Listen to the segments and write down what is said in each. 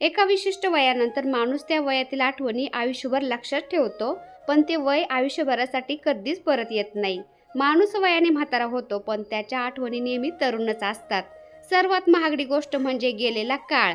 एका विशिष्ट वयानंतर माणूस त्या वयातील आठवणी आयुष्यभर लक्षात ठेवतो, पण ते वय आयुष्यभरासाठी कधीच परत येत नाही. माणूस वयाने म्हातारा होतो, पण त्याच्या आठवणी नेहमी तरुणच असतात. सर्वात महागडी गोष्ट म्हणजे गेलेला काळ,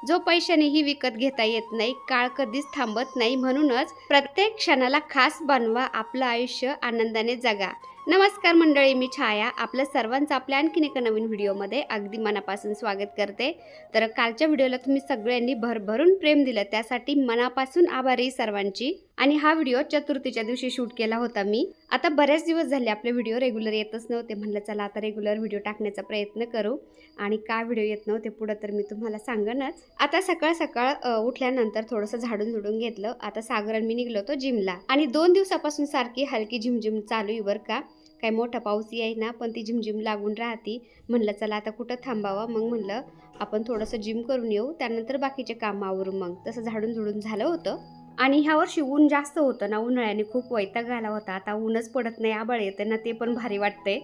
जो पैशानेही विकत घेता येत नाही. काळ कधीच थांबत नाही, म्हणूनच प्रत्येक क्षणाला खास बनवा, आपलं आयुष्य आनंदाने जगा. नमस्कार मंडळी, मी छाया आपल्या सर्वांचं आपल्या आणखीन एका नवीन व्हिडिओमध्ये अगदी मनापासून स्वागत करते. तर कालच्या व्हिडिओला तुम्ही सगळ्यांनी भरभरून प्रेम दिलं, त्यासाठी मनापासून आभारी सर्वांची. आणि हा व्हिडिओ चतुर्थीच्या दिवशी शूट केला होता मी. आता बरेच दिवस झाले आपले व्हिडिओ रेग्युलर येतच नव्हते, म्हणलं चला आता रेग्युलर व्हिडिओ टाकण्याचा प्रयत्न करू. आणि काय व्हिडिओ येत नव्हते पुढं तर मी तुम्हाला सांगणच. आता सकाळ सकाळ उठल्यानंतर थोडंसं झाडून झुडून घेतलं. आता सागर आणि मी निघलो होतो जिमला, आणि 2 दिवसापासून सारखी हलकी झिमझिम चालू आहे बरं का. काही मोठा पाऊस येईना, पण ती झिमझिम लागून राहती. म्हणलं चला आता कुठं थांबावं, मग म्हणलं आपण थोडंसं जिम करून येऊ, त्यानंतर बाकीचे काम आवरू. मग तसं झाडून झुडून झालं होतं. आणि ह्या वर्षी ऊन जास्त होतं ना, उन्हाळ्याने खूप वैताग आला होता. आता ऊनच पडत नाही, आभाळ येते ना, ते पण भारी वाटते.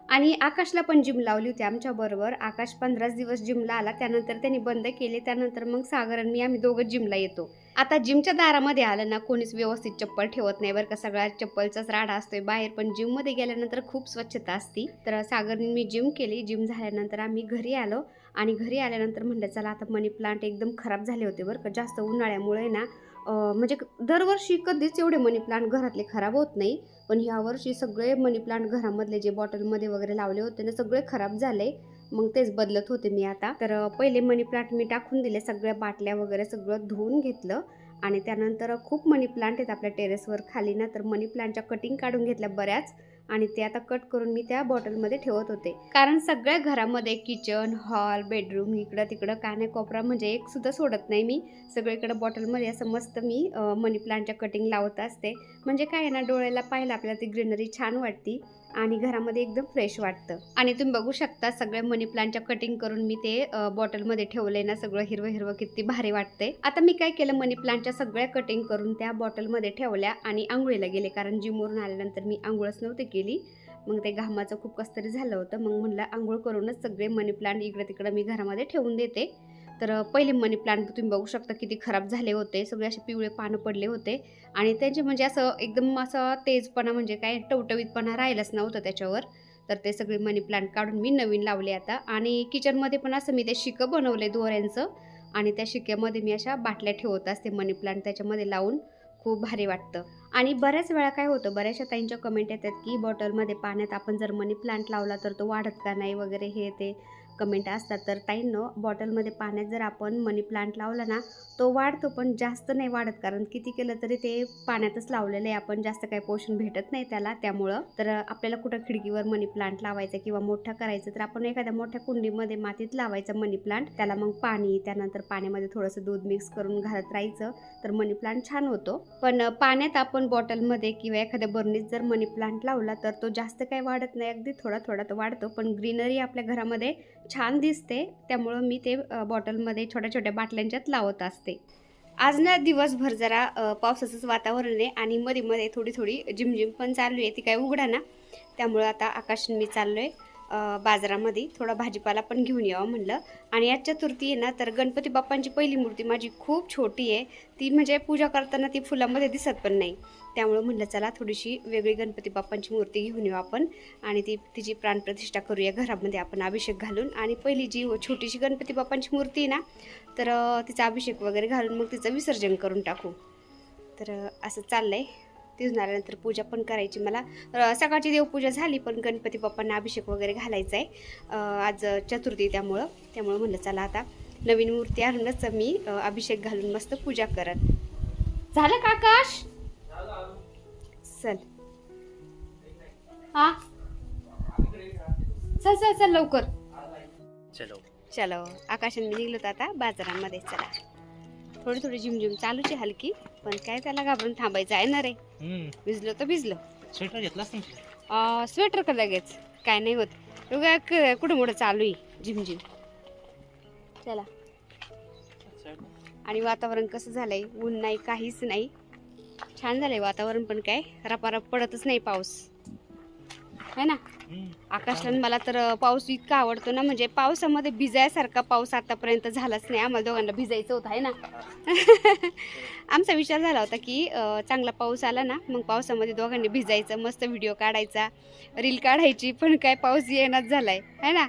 आणि आकाशला पण जिम लावली होती आमच्याबरोबर. आकाश 15 दिवस जिमला आला, त्यानंतर त्यांनी बंद केले. त्यानंतर मग सागर आणि मी आम्ही दोघं जिमला येतो. आता जिमच्या दारामध्ये आलं ना, कोणीच व्यवस्थित चप्पल ठेवत नाही बरं का, सगळ्या चप्पलचाच राडा असतोय बाहेर. पण जिममध्ये गेल्यानंतर खूप स्वच्छता असती. तर सागरने मी जिम केली. जिम झाल्यानंतर आम्ही घरी आलो, आणि घरी आल्यानंतर म्हणलं चला आता मनी प्लांट एकदम खराब झाले होते बरं का, जास्त उन्हाळ्यामुळे ना. म्हणजे दरवर्षी कधीच एवढे मनी प्लांट घरातले खराब होत नाही, पण ह्या वर्षी सगळे मनी प्लांट घरामधले जे बॉटलमध्ये वगैरे लावले होते ना, सगळे खराब झाले. मग तेच बदलत होते मी आता. तर पहिले मनी प्लांट मी टाकून दिले, सगळ्या बाटल्या वगैरे सगळं धुवून घेतलं. आणि त्यानंतर खूप मनी प्लांट आहेत आपल्या टेरेसवर खाली ना, तर मनी प्लांटच्या कटिंग काढून घेतल्या बऱ्याच, आणि ते आता कट करून मी त्या बॉटलमध्ये ठेवत होते. कारण सगळ्या घरामध्ये किचन, हॉल, बेडरूम, इकडं तिकडं काने कोपरा म्हणजे एक सुद्धा सोडत नाही मी. सगळीकडे बॉटलमध्ये असं मस्त मी मनी प्लांटच्या कटिंग लावत असते. म्हणजे काय आहे ना, डोळ्याला पाहायला आपल्याला ती ग्रीनरी छान वाटते, आणि घरामध्ये एकदम फ्रेश वाटतं. आणि तुम्ही बघू शकता सगळ्या मनी प्लांटच्या कटिंग करून मी ते बॉटलमध्ये ठेवले ना, सगळं हिरवं हिरवं किती भारी वाटते. आता मी काय केलं, मनी प्लांटच्या सगळ्या कटिंग करून त्या बॉटलमध्ये ठेवल्या आणि आंघोळीला गेले. कारण जिमवरून आल्यानंतर मी आंघोळच नव्हते केली. मग ते घामाचं खूप कसं तरी झालं होतं. मग म्हणलं आंघोळ करूनच सगळे मनी प्लांट इकडे तिकडे मी घरामध्ये ठेवून देते. तर पहिले मनी प्लांट तुम्ही बघू शकता किती खराब झाले होते, सगळे असे पिवळे पानं पडले होते. आणि त्यांचे म्हणजे असं एकदम असं तेजपणा, म्हणजे काय टवटवीतपणा राहिलाच नव्हतं त्याच्यावर. तर ते सगळे मनी प्लांट काढून मी नवीन लावले आता. आणि किचनमध्ये पण असं मी ते शिकं बनवले दोऱ्यांचं, आणि त्या शिक्यामध्ये मी अशा बाटल्या ठेवत असते मनी प्लांट त्याच्यामध्ये लावून. खूप भारी वाटतं. आणि बऱ्याच वेळा काय होतं, बऱ्याचशा ताईंच्या कमेंट येतात की बॉटलमध्ये पाण्यात आपण जर मनी प्लांट लावला तर तो वाढत का नाही वगैरे, हे ते कमेंट असतात. तर ताईंनो, बॉटलमध्ये पाण्यात जर आपण मनी प्लांट लावला ना, तो वाढतो, पण जास्त नाही वाढत. कारण किती केलं तरी ते पाण्यातच लावलेलं आहे आपण, जास्त काही पोषण भेटत नाही त्याला. त्यामुळं तर आपल्याला कुठं खिडकीवर मनी प्लांट लावायचा किंवा मोठा करायचं, तर आपण एखाद्या मोठ्या कुंडीमध्ये मातीत लावायचा मनी प्लांट. त्याला मग पाणी, त्यानंतर पाण्यामध्ये थोडंसं दूध मिक्स करून घालत राहायचं, तर मनी प्लांट छान होतो. पण पाण्यात आपण बॉटलमध्ये किंवा एखाद्या बर्नीत जर मनी प्लांट लावला तर तो जास्त काही वाढत नाही, अगदी थोडा थोडा तो वाढतो, पण ग्रीनरी आपल्या घरामध्ये छान दिसते. त्यामुळं मी ते बॉटलमध्ये छोट्या छोट्या बाटल्यांच्यात लावत असते. आज ना दिवसभर जरा पावसाचंच वातावरण आहे, आणि मध्ये मध्ये थोडी थोडी झिमझिम पण चालू आहे, ती काय उघडा ना. त्यामुळं आता आकाश मी चाललो आहे बाजारामध्ये, थोडा भाजीपाला पण घेऊन यावं म्हणलं. आणि आज चतुर्थी आहे ना, तर गणपती बाप्पांची पहिली मूर्ती माझी खूप छोटी आहे. ती म्हणजे पूजा करताना ती फुलामध्ये दिसत पण नाही. त्यामुळं म्हणलं चला थोडीशी वेगळी गणपती बाप्पांची मूर्ती घेऊन येऊ आपण, आणि तिची प्राणप्रतिष्ठा करूया घरामध्ये आपण अभिषेक घालून. आणि पहिली जी छोटीशी गणपती बाप्पांची मूर्ती आहे ना, तर तिचा अभिषेक वगैरे घालून मग तिचं विसर्जन करून टाकू. तर असं चाललं आहे. तिथून आल्यानंतर पूजा पण करायची मला. सकाळची देवपूजा झाली, पण गणपती बाप्पांना अभिषेक वगैरे घालायचा आहे. आज चतुर्थी, त्यामुळं म्हणलं चला आता नवीन मूर्ती आणूनच मी अभिषेक घालून मस्त पूजा करत. झालं का आकाश? चल हा, चल चल चल लवकर. चलो चलो, आकाशाने मी निघलो आता बाजारामध्ये. चला, थोडी थोडी झिमझिम चालूच आहे हलकी, पण काय त्याला घाबरून थांबायचं आहे ना रे. भिजलो तर भिजलो. स्वेटर घेतलास स्वेटर का लगेच काय नाही होत, कुठं मोठं चालू आहे झिमझिम. चला. आणि वातावरण कसं झालंय, ऊन नाही काहीच नाही, छान झालंय वातावरण, पण काय रपारप पडतच नाही पाऊस. है ना. आकाशला आणि मला तर पाऊस इतका आवडतो ना, म्हणजे पावसामध्ये भिजायसारखा पाऊस आतापर्यंत झालाच नाही. आम्हाला दोघांना भिजायचं होतं आहे ना. आमचा विचार झाला होता की चांगला पाऊस आला ना मग पावसामध्ये दोघांनी भिजायचं, मस्त व्हिडिओ काढायचा, रील काढायची, पण काय पाऊस येईनाच झालाय है ना.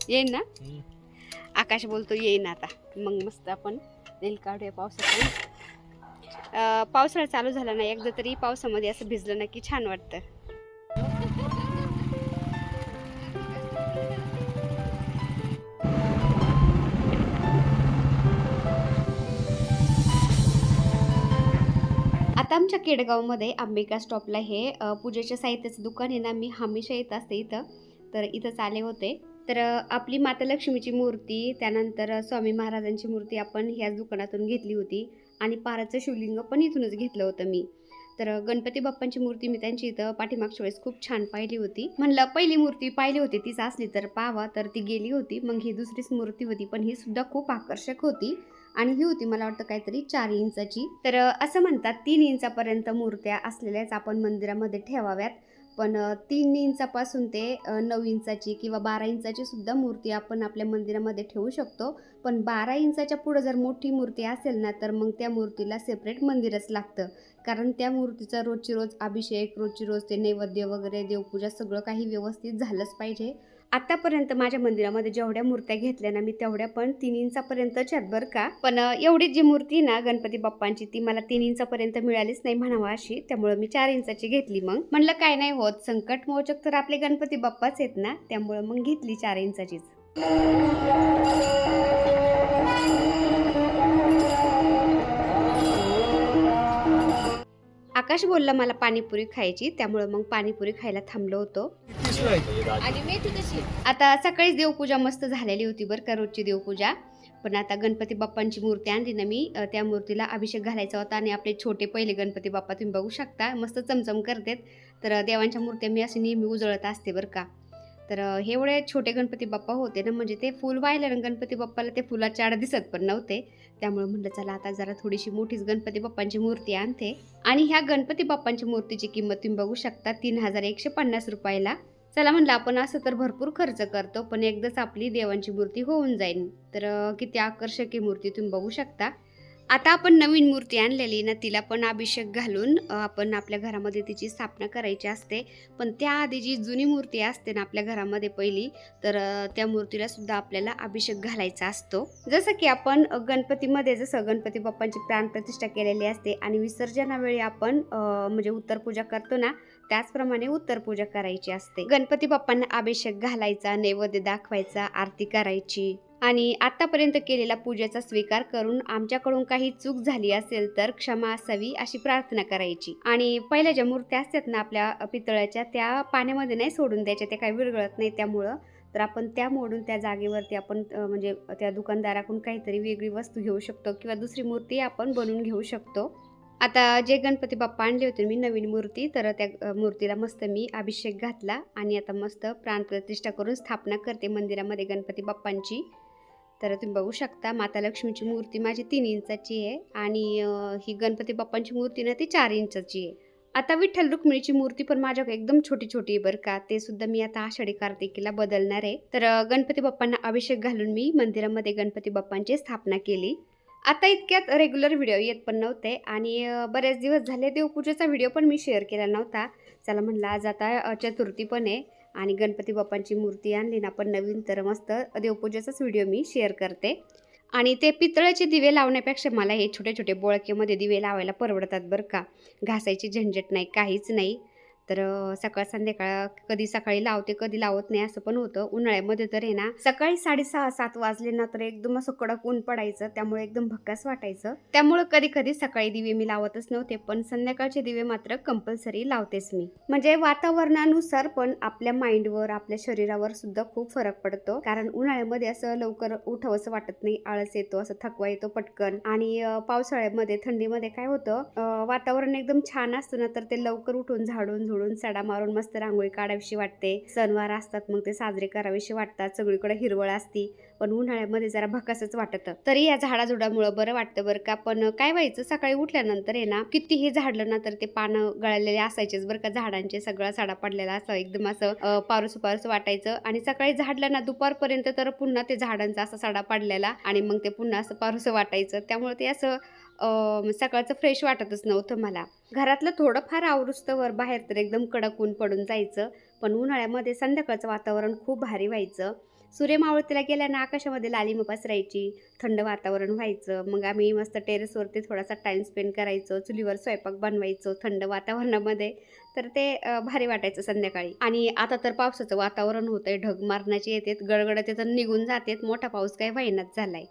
येईन ना. आकाश बोलतो येईन आता, मग मस्त आपण रील काढूया पावसात. पावसाळा चालू झाला ना एकदा तरी पावसामध्ये असं भिजलं ना की छान वाटतं. आता आमच्या केडगावमध्ये अंबिका स्टॉपला हे पूजेच्या साहित्याचं दुकान आहे ना. मी हमेशा येत असते इथं, तर इथंच आले होते. तर आपली माता लक्ष्मीची मूर्ती, त्यानंतर स्वामी महाराजांची मूर्ती आपण ह्याच दुकानातून घेतली होती आणि पाराचं शिवलिंग पण इथूनच घेतलं होतं मी. तर गणपती बाप्पांची मूर्ती मी त्यांची इथं पाठीमागच्या वेळेस खूप छान पाहिली होती. म्हणलं पहिली मूर्ती पाहिली होती तीच असली तर पाहावा, तर ती गेली होती. मग ही दुसरीच मूर्ती होती, पण ही सुद्धा खूप आकर्षक होती आणि ही होती मला वाटतं काहीतरी 4 इंचाची. तर असं म्हणतात 3 इंचापर्यंत मूर्त्या असलेल्याच आपण मंदिरामध्ये ठेवाव्यात, पण 3 इंचापासून ते 9 इंचाची किंवा 12 इंचाची सुद्धा मूर्ती आपण आपल्या मंदिरामध्ये ठेवू शकतो. पण 12 इंचाच्या पुढे जर मोठी मूर्ती असेल ना तर मग त्या मूर्तीला सेपरेट मंदिरच लागतं, कारण त्या मूर्तीचा रोजची रोज अभिषेक, रोजची रोज ते नैवेद्य वगैरे देवपूजा सगळं काही व्यवस्थित झालंच पाहिजे. आतापर्यंत माझ्या मंदिरामध्ये जेवढ्या मूर्त्या घेतल्या ना मी तेवढ्या पण 3 इंचापर्यंतच्या आहेत बरं का. पण एवढी जी मूर्ती ना गणपती बाप्पांची ती मला 3 इंचापर्यंत मिळालीच नाही म्हणावा अशी, त्यामुळे मी 4 इंचाची घेतली. मग म्हणलं काय नाही होत, संकट मोचक तर आपले गणपती बाप्पाच आहेत ना, त्यामुळे मग घेतली 4 इंचाचीच. आकाश बोलला मला पाणीपुरी खायची, त्यामुळे मग पाणीपुरी खायला थांबलो होतो. आणि मेथी कशी. आता सकाळीच देवपूजा मस्त झालेली होती बरं का, रोजची देवपूजा. पण आता गणपती बाप्पांची मूर्ती आणली ना मी, त्या मूर्तीला अभिषेक घालायचा होता आणि आपले छोटे पहिले गणपती बाप्पा तुम्ही बघू शकता मस्त चमचम करतात. तर देवांच्या मूर्त्या मी अशी नेहमी उजळत असते बरं का. तर हे एवढे छोटे गणपती बाप्पा होते ना, म्हणजे ते फुल वाहिलं गणपती बाप्पाला ते फुलाच्या आड दिसत पण नव्हते. त्यामुळे म्हटलं चला आता जरा थोडीशी मोठीच गणपती बाप्पांची मूर्ती आणते. आणि ह्या गणपती बाप्पांची मूर्तीची किंमत तुम्ही बघू शकता 3150 रुपयाला. चला म्हणलं आपण असं तर भरपूर खर्च करतो, पण एकदाच आपली देवांची मूर्ती होऊन जाईल. तर किती आकर्षक ही मूर्ती तुम्ही बघू शकता. आता आपण नवीन मूर्ती आणलेली ना तिला पण अभिषेक घालून आपण आपल्या घरामध्ये तिची स्थापना करायची असते. पण त्याआधी जी जुनी मूर्ती असते ना आपल्या घरामध्ये पहिली, तर त्या मूर्तीला सुद्धा आपल्याला अभिषेक घालायचा असतो. जसं की आपण गणपतीमध्ये जसं गणपती बाप्पांची प्राणप्रतिष्ठा केलेली असते आणि विसर्जनावेळी आपण म्हणजे उत्तरपूजा करतो ना, त्याचप्रमाणे उत्तरपूजा करायची असते. गणपती बाप्पांना अभिषेक घालायचा, नैवेद्य दाखवायचा, आरती करायची आणि आतापर्यंत केलेला पूजेचा स्वीकार करून आमच्याकडून काही चूक झाली असेल तर क्षमा असावी अशी प्रार्थना करायची. आणि पहिल्या ज्या मूर्त्या असतात ना आपल्या पितळाच्या, त्या पाण्यामध्ये नाही सोडून द्यायच्या, त्या काही विरघळत नाही. त्यामुळं तर आपण त्या मोडून त्या जागेवरती आपण म्हणजे त्या दुकानदाराकडून काहीतरी वेगळी वस्तू घेऊ शकतो किंवा दुसरी मूर्ती आपण बनवून घेऊ शकतो. आता जे गणपती बाप्पा आणले होते मी नवीन मूर्ती, तर त्या मूर्तीला मस्त मी अभिषेक घातला आणि आता मस्त प्राणप्रतिष्ठा करून स्थापना करते मंदिरामध्ये गणपती बाप्पांची. तर तुम्ही बघू शकता माता लक्ष्मीची मूर्ती माझी 3 इंचाची आहे आणि ही गणपती बाप्पांची मूर्ती ना ती 4 इंचाची आहे. आता विठ्ठल रुक्मिणीची मूर्ती पण माझ्याकडे एकदम छोटी छोटी आहे बरं का, ते सुद्धा मी आता आषाढी कार्तिकीला बदलणार आहे. तर गणपती बाप्पांना अभिषेक घालून मी मंदिरामध्ये गणपती बाप्पांची स्थापना केली. आता इतक्यात रेग्युलर व्हिडिओ येत पण नव्हते आणि बरेच दिवस झाले देवपूजेचा व्हिडिओ पण मी शेअर केला नव्हता. चला म्हणलं आज आता चतुर्थी पण आहे आणि गणपती बाप्पांची मूर्ती आणली ना आपण नवीन, तर मस्त देवपूजेचाच व्हिडिओ मी शेअर करते. आणि ते पितळेचे दिवे लावण्यापेक्षा मला हे छोटे छोटे बोळकेमध्ये दिवे लावायला परवडतात बरं का. घासायची झंझट नाही, काहीच नाही. तर सकाळ संध्याकाळ कधी सकाळी लावते कधी लावत नाही असं पण होतं. उन्हाळ्यामध्ये तर आहे ना सकाळी 6:30-7 वाजले ना तर एकदम असं कडक ऊन पडायचं, त्यामुळे एकदम भक्कास वाटायचं. त्यामुळे कधी कधी सकाळी दिवे मी लावतच नव्हते, पण संध्याकाळचे दिवे मात्र कंपल्सरी लावतेच मी. म्हणजे वातावरणानुसार पण आपल्या माइंडवर आपल्या शरीरावर सुद्धा खूप फरक पडतो, कारण उन्हाळ्यामध्ये असं लवकर उठावंसं वाटत नाही, आळस येतो, असं थकवा येतो पटकन. आणि पावसाळ्यामध्ये थंडीमध्ये काय होतं वातावरण एकदम छान असतं ना तर ते लवकर उठून झाडून झुडून सडा मारून मस्त रांगोळी काढावीशी वाटते. सणवार असतात मग ते साजरे करावेसे वाटतात, सगळीकडे हिरवळ असती. पण उन्हाळ्यामध्ये जरा भकासच वाटतं. तरी या झाडाझुडामुळे बरं वाटतं बरं का. पण काय व्हायचं, सकाळी उठल्यानंतर आहे ना, कितीही झाडलं ना तर ते पानं गळलेले असायचेच बरं का झाडांचे. सगळा सडा पडलेला असं एकदम असं पारूस पारूस वाटायचं. आणि सकाळी झाडलं ना दुपारपर्यंत तर पुन्हा ते झाडांचा असा सडा पडलेला आणि मग ते पुन्हा असं पारूस वाटायचं. त्यामुळे ते असं सकाळचं फ्रेश वाटतच नव्हतं मला. घरातलं थोडंफार आवरुस्तवर बाहेर तर एकदम कडक ऊन पडून जायचं. पण उन्हाळ्यामध्ये संध्याकाळचं वातावरण खूप भारी व्हायचं. सूर्यमावळतीला गेल्यानं आकाशामध्ये लालिमा पसरायची, थंड वातावरण व्हायचं. मग आम्ही मस्त टेरेसवरती थोडासा टाईम स्पेंड करायचो, चुलीवर स्वयंपाक बनवायचो थंड वातावरणामध्ये. तर ते भारी वाटायचं संध्याकाळी. आणि आता तर पावसाचं वातावरण होतंय, ढग मारण्याचे येतात, गडगडत येतात, निघून जातात. मोठा पाऊस काही व्हायनाच झालाय.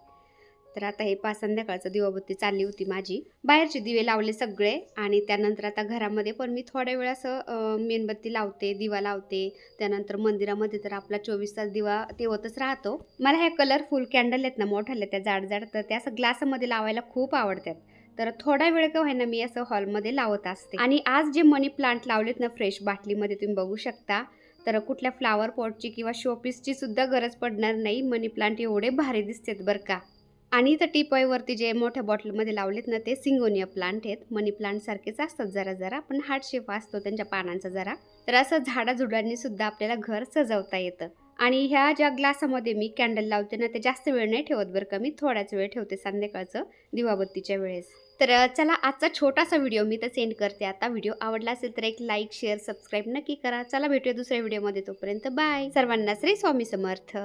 तर आता हे संध्याकाळचं दिवाबत्ती चालली होती माझी. बाहेरचे दिवे लावले सगळे आणि त्यानंतर आता घरामध्ये पण मी थोड्या वेळ असं मेणबत्ती लावते, दिवा लावते. त्यानंतर मंदिरामध्ये तर आपला 24 तास दिवा तेवतच राहतो. मला ह्या कलरफुल कॅन्डल आहेत ना मोठाल्या, त्या जाड तर त्या असं ग्लासमध्ये लावायला खूप आवडतात. तर थोडा वेळ का होईना मी असं हॉलमध्ये लावत असते. आणि आज जे मनी प्लांट लावलेत ना फ्रेश बाटलीमध्ये तुम्ही बघू शकता. तर कुठल्या फ्लावर पॉटची किंवा शोपीसची सुद्धा गरज पडणार नाही. मनी प्लांट एवढे भारी दिसतात बरं का. आणि इथं टीपॉयवरती जे मोठ्या बॉटलमध्ये लावलेत ना ते सिंगोनिया प्लांट आहेत. मनी प्लांट सारखेच असतात जरा पण हार्ट शेप असतो त्यांच्या पानांचा जरा. तर असं झाडाझुडांनी सुद्धा आपल्याला घर सजवता येतं. आणि ह्या ज्या ग्लासामध्ये मी कॅन्डल लावते ना ते जास्त वेळ नाही ठेवत बरं का, मी थोड्याच वेळ ठेवते संध्याकाळचं दिवाबत्तीच्या वेळेस. तर चला आजचा छोटासा व्हिडिओ मी तर सेंड करते आता. व्हिडिओ आवडला असेल तर एक लाईक शेअर सबस्क्राईब नक्की करा. चला भेटूया दुसऱ्या व्हिडिओमध्ये, तोपर्यंत बाय. सर्वांना श्री स्वामी समर्थ.